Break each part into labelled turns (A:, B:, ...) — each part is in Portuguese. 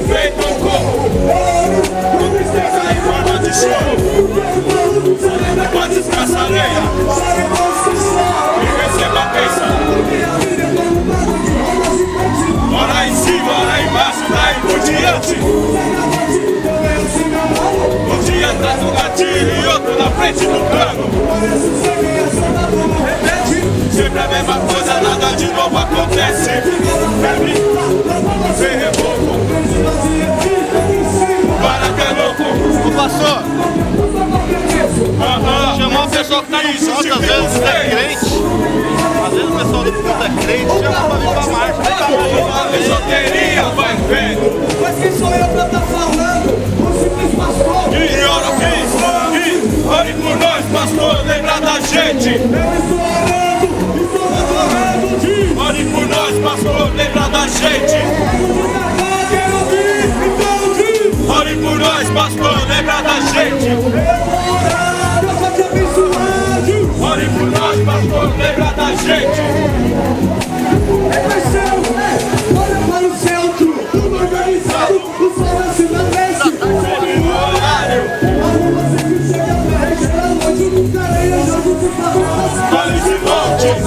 A: feito um corpo, com tristeza em forma de choro. Pode descansar areia e receba a bênção. Ora em cima, ora embaixo, daí por diante. Um dia atrás do gatilho e outro na frente do cano. Sempre a mesma coisa, nada de novo acontece. Sem reboco, para que é louco.
B: Ô pastor, chamar o pessoal que tá no culto, às vezes é crente. Às vezes o pessoal do culto é crente, chama pra vir pra marcha.
A: A bijuteria vai vendo.
C: Mas quem sou eu pra tá falando? O simples pastor.
A: E ora quis, ore por nós, pastor, lembra da gente.
C: Eu estou orando de.
A: Ore por nós, pastor, lembra da gente.
C: Quero ouvir, então de.
A: Ore por nós, pastor, lembra da gente.
C: Eu vou orar, Deus vai te abençoar de.
A: Ore por nós, pastor, lembra da gente.
C: Cresceu, olha para o centro, tudo organizado, o sol nasce na leste.
A: Sempre no horário,
C: Arruma sempre chega pra rechear a noite, nunca areia, jogo de favor.
A: vales e montes,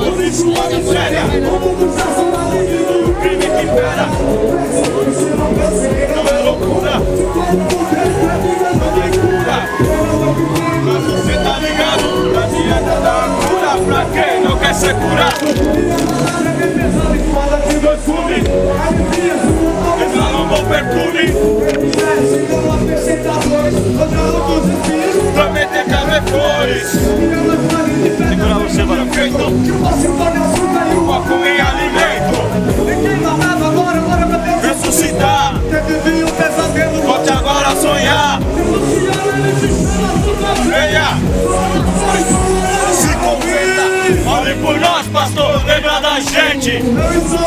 A: por isso uma miséria, o crime que impera. Não é loucura, não tem cura. Mas você tá ligado, não adianta dar cura pra quem não quer ser curado. Exala um bom perfume, também tem que haver flores.
B: Segura você, vai.
A: Feito uma fome em alimento, ressuscitar, volte agora a sonhar. Venha, se converta, ore por nós, pastor, lembra da gente.
C: Eu estou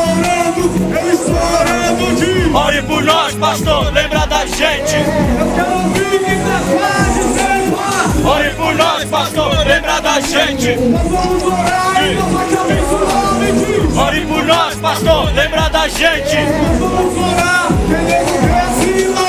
C: orando de.
A: Ore por nós, pastor, lembra da gente.
C: Eu quero ouvir quem tá quase sem ar.
A: Ore por nós, pastor, lembra da gente.
C: Nós vamos orar e Deus vai te abençoar, me
A: Ore por nós, pastor, lembra da gente.
C: Nós vamos orar, quem é acima.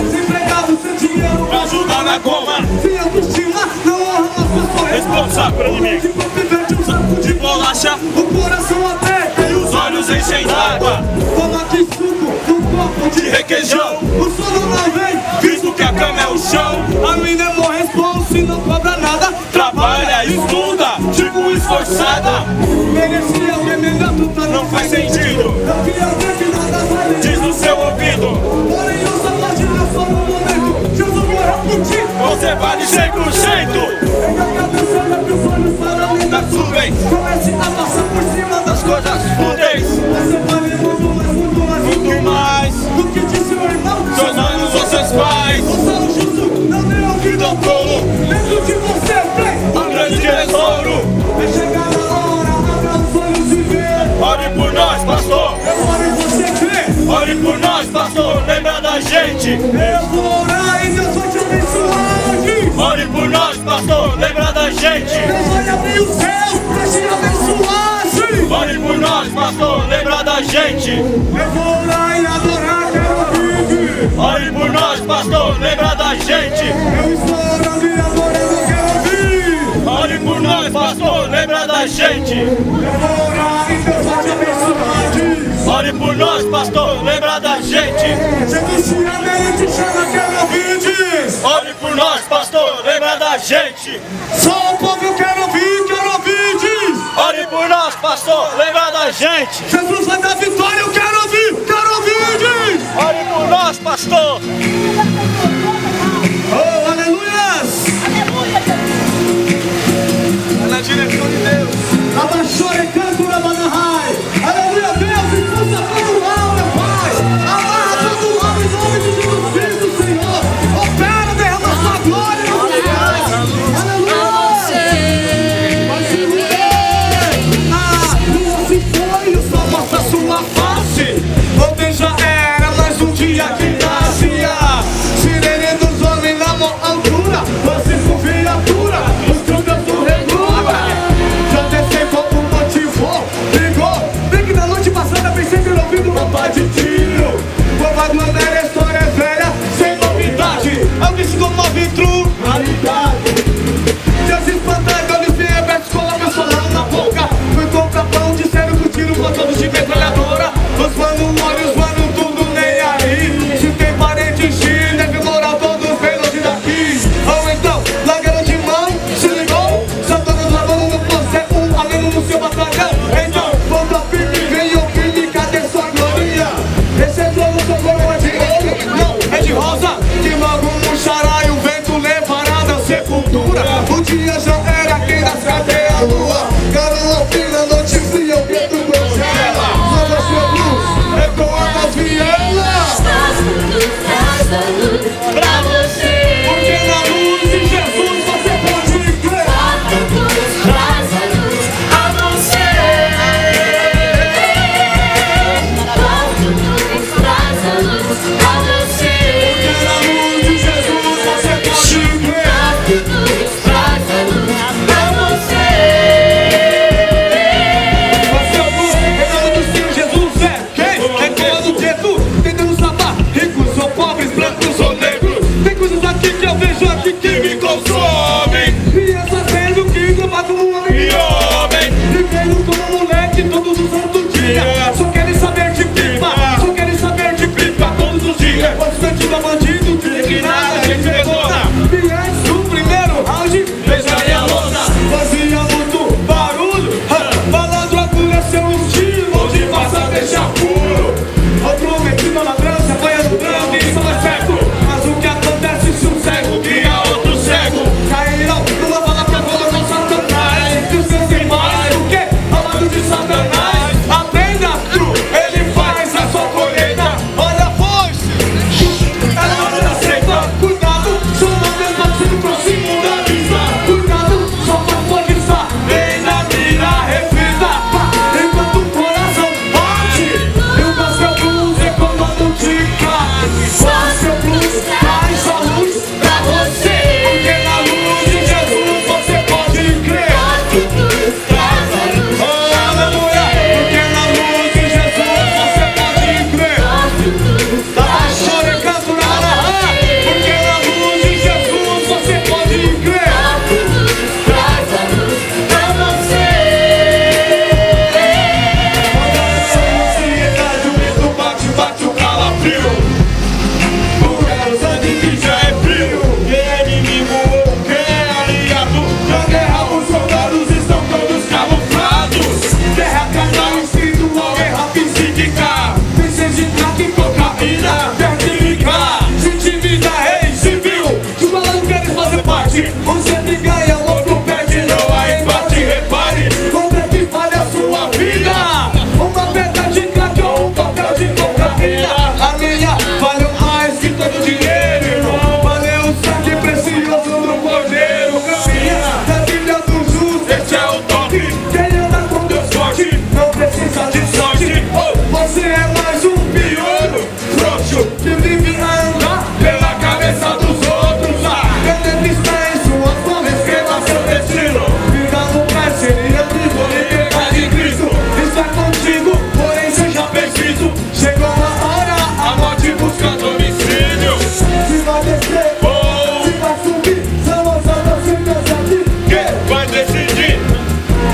C: Desempregado, sem dinheiro,
A: Pra ajudar na goma,
C: sem autoestima, não honra as pessoas.
A: responsável de mim.
C: Que convivente um saco
A: De bolacha,
C: o coração aberto
A: e os olhos enchem d'água.
C: toma aqui suco, um copo
A: De requeijão,
C: o sono não vem,
A: visto que a cama é o chão.
C: a mina é bom responso e não cobra nada.
A: Trabalha, estuda, tipo esforçada.
C: Merecia o remendado, tá
A: Não faz sentido,
C: Não queria ver que nada vale.
A: diz no seu ouvido.
C: Porém eu só pode ver só no momento. Jesus morreu por ti.
A: Você vale 100%.
C: Pega a cabeça, abre os olhos para além
A: Das
C: das
A: nuvens,
C: Comece a passar por cima das
A: coisas fúteis,
C: Você vale muito mais
A: muito mais.
C: do que disse o irmão.
A: Seus olhos vocês faz,
C: O sal justo não tem ouvido ao
A: tolo,
C: dentro de você tem
A: um grande tesouro.
C: Vai chegar a hora, abra os olhos e vê.
A: Ore por nós, pastor.
C: Eu oro e você crê.
A: Ore por nós, pastor, lembra da gente.
C: Eu vou orar e Deus vai te abençoar.
A: Ore por nós, pastor, lembra da gente.
C: Deus vai abrir o céu pra te abençoar. Sim.
A: Ore por nós, pastor, lembra da gente.
C: Eu vou orar e adorar, quero ouvir.
A: Ore por nós, pastor, lembra da gente.
C: Eu estou orando e adorando, quero ouvir.
A: Ore por nós, pastor, lembra da gente.
C: Eu vou orar e Deus vai te abençoar. Diz.
A: Ore por nós, pastor, lembra da gente.
C: Jesus te ama, ele te chama, quero ouvir. Diz.
A: Ore por nós, pastor, lembra da gente.
C: Só o povo eu quero ouvir, diz.
A: Ore por nós, pastor, lembra da gente.
C: Jesus vai dar vitória, eu quero ouvir, diz.
A: Ore por nós, pastor.
C: Oh, aleluias.
B: Na direção de Deus.
C: Abaixore canto na Banahai. Aleluia, Deus, expulsa todo mal, meu Pai. Amarra todo mal em nome de Jesus Cristo, Senhor. Opera, derrama sua glória no lugar. Aleluia. Ah, assim foi, o sol mostra sua face. do gueto, tentando salvar ricos ou pobres, brancos ou negros. Tem coisas aqui que eu vejo aqui que me consomem. E eu só tendo que tomar como um homem
A: E homem,
C: vivendo como um moleque todos os santos dias. Só querem saber de pipa, só querem saber de pipa todos os dias. Constante do bandido, que nada a gente detona. E antes do primeiro round, veja aí a lona. Fazia muito barulho, malandro agulha seu estilo. Onde passa deixa puro. Outro metido na trança, apanhando drama e só é cego. Mas o que acontece se um cego guia outro cego? Cairão numa bala pra bola com Satanás. E os seus tem mais do que amado de Satanás. Aprenda, tru, ele faz a sua colheita. Olha a voz, é na hora da seita. Cuidado, sou uma vez batido próximo da vista. Cuidado, só pra polícia, vem na mira, reflita. Enquanto o coração bate, e o gospel blues é comando de carne. Gospel blues traz a luz pra você, porque na luz de Jesus você pode crer. Oh, aleluia, porque na luz de Jesus você pode crer. Tá chorando, canto na hora, porque na luz de Jesus você pode crer. Traz a luz pra você. Ansiedade, o medo bate, bate o calafrio. O galo sangue que já é frio. Quem é inimigo ou quem é aliado? Na guerra os soldados estão todos camuflados. Guerra canal escrito ou guerra psíquica. Vencer de crack e cocaína, vertificar. Se intimida, rei civil. Se o malandro quer fazer parte, um sempre ganha, o outro perde. Não há empate, repare. Como é que vale a sua vida? Uma pedra de crack ou um papel de cocaína? A minha valeu mais que todo dinheiro, irmão. Valeu o sangue precioso do cordeiro. Caminha da Bíblia do justo, esse é o toque. Quem anda com Deus forte, não precisa de sorte. Você é mais um piolho, frouxo, que vive a andar pela cabeça dos outros. Ele está em suas mãos, escreva seu destino. Vida no parceria, vivo, liberdade em Cristo. Está contigo, porém seja preciso. Chegou a hora, a morte busca domicílio. Se vai descer, se vai subir, são as almas e Deus aqui.
A: quem vai decidir?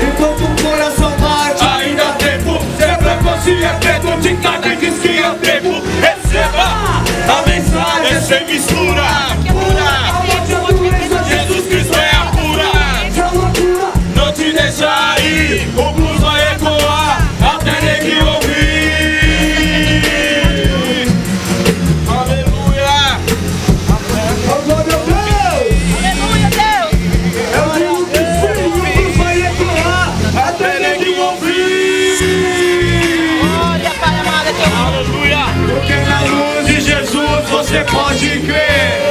C: Enquanto o coração bate,
A: Ainda há tempo,
C: sempre é você é preto, de cada diz que é tempo.
A: receba
C: A mensagem
A: é sem mistura.
C: a morte, a doença,
A: Jesus Cristo é a cura.
C: é loucura.
A: Não te deixa aí, o blues vai ecoar até ninguém ouvir. Aleluia.
C: Oh, glória a Deus!
D: Aleluia, Deus!
C: Eu digo que sim, o blues vai ecoar
A: Até ninguém ouvir.
D: Glória, Pai amado, é teu nome.
A: Aleluia.
C: porque na luz de Jesus você pode crer.